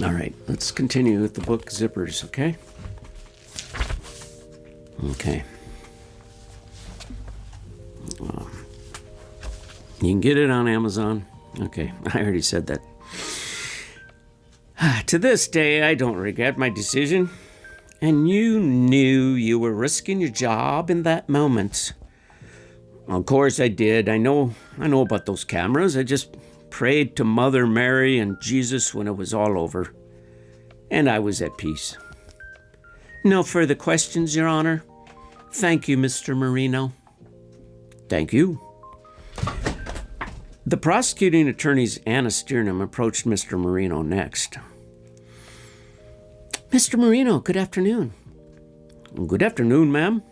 All right, let's continue with the book Zippers, okay? Okay. You can get it on Amazon. Okay, I already said that. To this day, I don't regret my decision. And you knew you were risking your job in that moment. Of course I did. I know about those cameras. I just prayed to Mother Mary and Jesus when it was all over. And I was at peace. No further questions, Your Honor. Thank you, Mr. Marino. Thank you. The prosecuting attorney's Anna Sternum approached Mr. Marino next. Mr. Marino, good afternoon. Good afternoon, ma'am.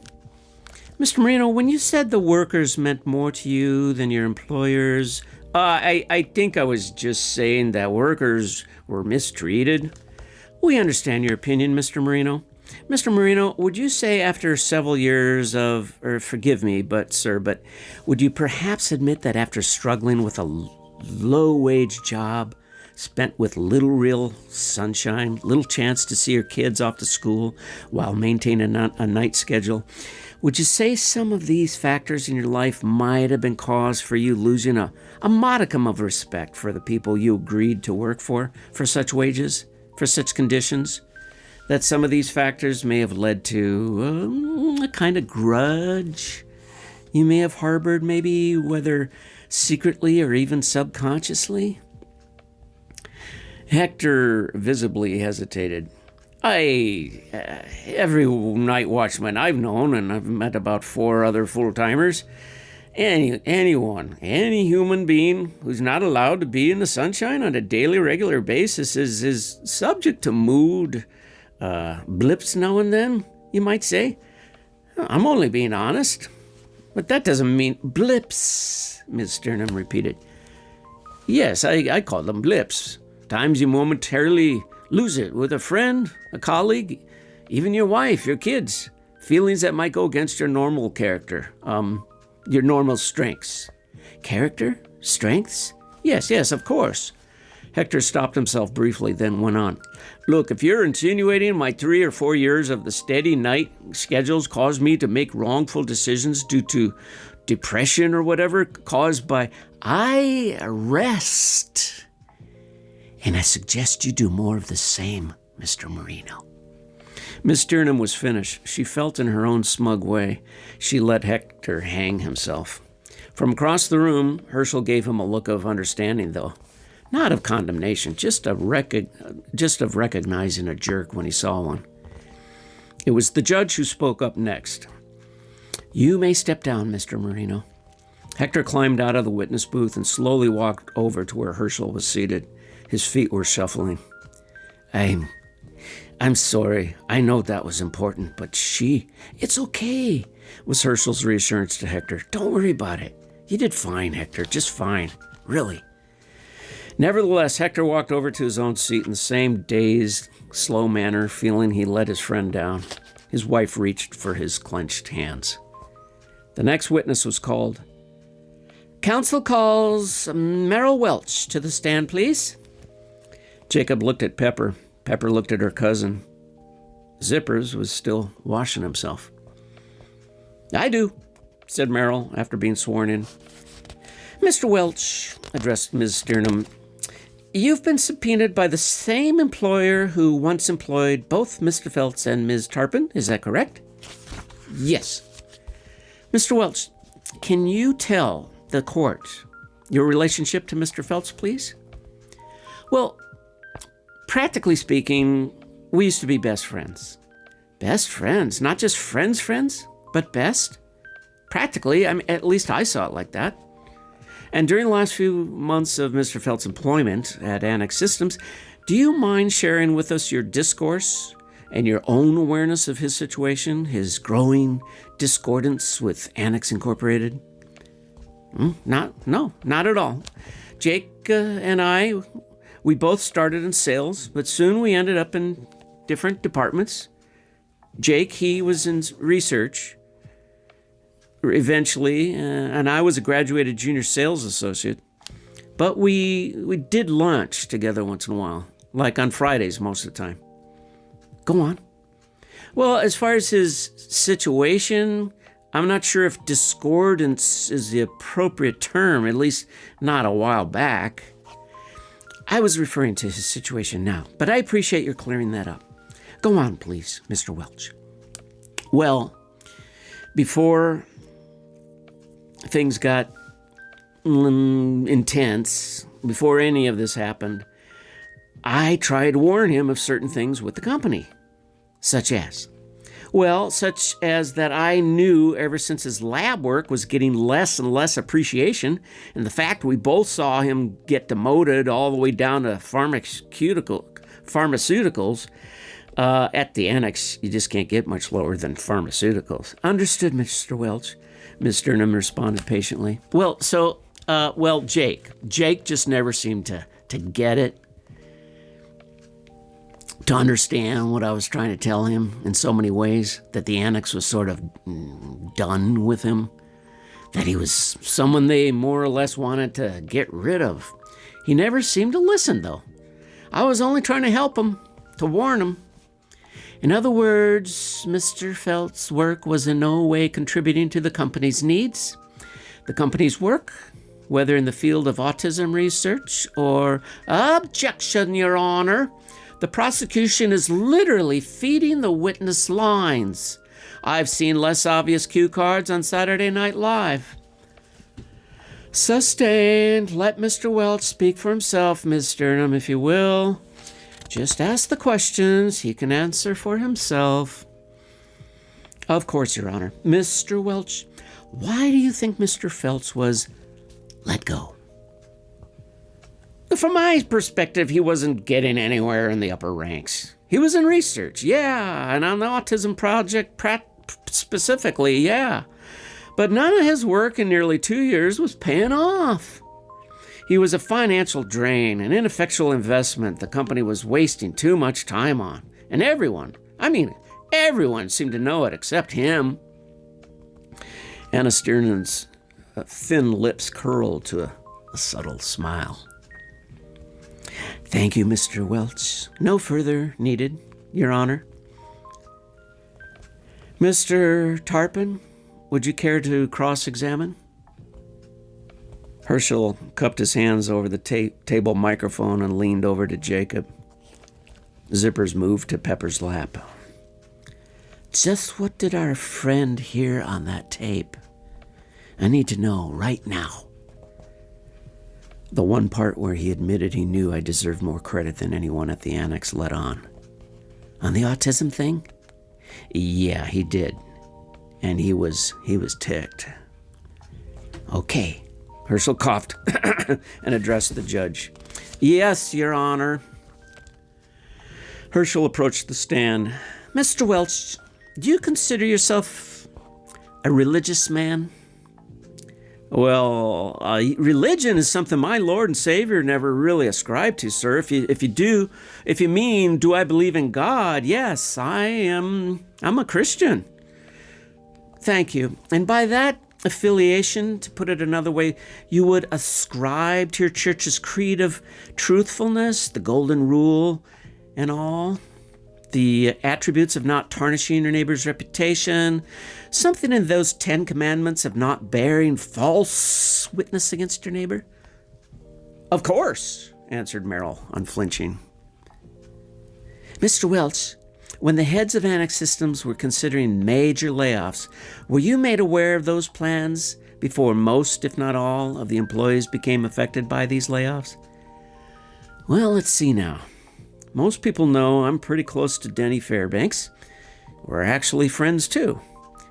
Mr. Marino, when you said the workers meant more to you than your employers, I think I was just saying that workers were mistreated. We understand your opinion, Mr. Marino. Mr. Marino, would you say after several years of, forgive me, but would you perhaps admit that after struggling with a low-wage job, spent with little real sunshine, little chance to see your kids off to school while maintaining a night schedule, would you say some of these factors in your life might have been cause for you losing a modicum of respect for the people you agreed to work for such wages, for such conditions? That some of these factors may have led to a kind of grudge you may have harbored, maybe whether secretly or even subconsciously? Hector visibly hesitated. Every night watchman I've known, and I've met about 4 other full-timers, any human being who's not allowed to be in the sunshine on a daily, regular basis is subject to mood blips now and then, you might say. I'm only being honest. But that doesn't mean blips, Ms. Sternum repeated. Yes, I call them blips. Times you momentarily lose it with a friend, a colleague, even your wife, your kids. Feelings that might go against your normal character, your normal strengths. Character? Strengths? Yes, of course. Hector stopped himself briefly, then went on. Look, if you're insinuating my 3 or 4 years of the steady night schedules caused me to make wrongful decisions due to depression or whatever caused by... I rest. And I suggest you do more of the same, Mr. Marino. Miss Sternum was finished. She felt in her own smug way. She let Hector hang himself. From across the room, Herschel gave him a look of understanding, though. Not of condemnation, just of recognizing a jerk when he saw one. It was the judge who spoke up next. You may step down, Mr. Marino. Hector climbed out of the witness booth and slowly walked over to where Herschel was seated. His feet were shuffling. I'm sorry. I know that was important, but it's okay, was Herschel's reassurance to Hector. Don't worry about it. You did fine, Hector, just fine. Really. Nevertheless, Hector walked over to his own seat in the same dazed, slow manner, feeling he let his friend down. His wife reached for his clenched hands. The next witness was called. Counsel calls Merrill Welch to the stand, please. Jacob looked at Pepper. Pepper looked at her cousin. Zippers was still washing himself. I do, said Merrill after being sworn in. Mr. Welch, addressed Ms. Sternum, you've been subpoenaed by the same employer who once employed both Mr. Phelps and Ms. Tarpon, is that correct? Yes. Mr. Welch, can you tell the court your relationship to Mr. Phelps, please? Well, practically speaking, we used to be best friends. Best friends? Not just friends, but best? Practically, at least I saw it like that. And during the last few months of Mr. Phelps' employment at Annex Systems, do you mind sharing with us your discourse and your own awareness of his situation, his growing discordance with Annex Incorporated? Not at all. Jake and I, we both started in sales, but soon we ended up in different departments. Jake, he was in research eventually, and I was a graduated junior sales associate. But we did lunch together once in a while. like on Fridays most of the time. Go on. Well, as far as his situation, I'm not sure if discordance is the appropriate term, at least not a while back. I was referring to his situation now, but I appreciate your clearing that up. Go on, please, Mr. Welch. Well, before things got intense, before any of this happened, I tried to warn him of certain things with the company. Such as that I knew ever since his lab work was getting less and less appreciation, and the fact we both saw him get demoted all the way down to pharmaceuticals. At the annex, you just can't get much lower than pharmaceuticals. Understood, Mr. Welch. Ms. Sternum responded patiently. Jake just never seemed to get it, to understand what I was trying to tell him in so many ways, that the annex was sort of done with him, that he was someone they more or less wanted to get rid of. He never seemed to listen, though. I was only trying to help him, to warn him. In other words, Mr. Felt's work was in no way contributing to the company's needs. The company's work, whether in the field of autism research or objection, Your Honor, the prosecution is literally feeding the witness lines. I've seen less obvious cue cards on Saturday Night Live. Sustained. Let Mr. Welch speak for himself, Ms. Sternum, if you will. Just ask the questions. He can answer for himself. Of course, Your Honor. Mr. Welch, why do you think Mr. Felts was let go? From my perspective, he wasn't getting anywhere in the upper ranks. He was in research, yeah, and on the autism project specifically, yeah. But none of his work in nearly 2 years was paying off. He was a financial drain, an ineffectual investment the company was wasting too much time on. And everyone seemed to know it except him. Anna Sternum's thin lips curled to a subtle smile. Thank you, Mr. Welch. No further needed, Your Honor. Mr. Tarpon, would you care to cross-examine? Herschel cupped his hands over the table microphone and leaned over to Jacob. Zippers moved to Pepper's lap. Just what did our friend hear on that tape? I need to know right now. The one part where he admitted he knew I deserved more credit than anyone at the annex let on. On the autism thing? Yeah, he did. And he was ticked. Okay. Herschel coughed and addressed the judge. Yes, Your Honor. Herschel approached the stand. Mr. Welch, do you consider yourself a religious man? Well, religion is something my Lord and Savior never really ascribed to, sir. If you mean, do I believe in God? Yes, I'm a Christian. Thank you. And by that affiliation, to put it another way, you would ascribe to your church's creed of truthfulness, the golden rule, and all? The attributes of not tarnishing your neighbor's reputation, something in those 10 commandments of not bearing false witness against your neighbor? Of course, answered Merrill, unflinching. Mr. Welch, when the heads of Annex Systems were considering major layoffs, were you made aware of those plans before most, if not all, of the employees became affected by these layoffs? Well, let's see now. Most people know I'm pretty close to Denny Fairbanks. We're actually friends, too.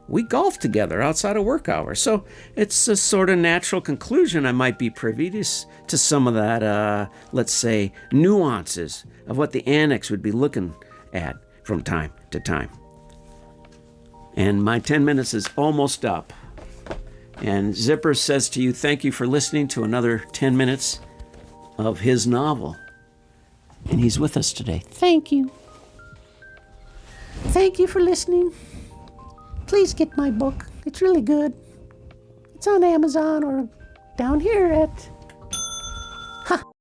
We golf together outside of work hours, so it's a sort of natural conclusion I might be privy to some of that, let's say, nuances of what the annex would be looking at from time to time. And my 10 minutes is almost up. And Zipper says to you, thank you for listening to another 10 minutes of his novel. And he's with us today. Thank you. Thank you for listening. Please get my book. It's really good. It's on Amazon or down here at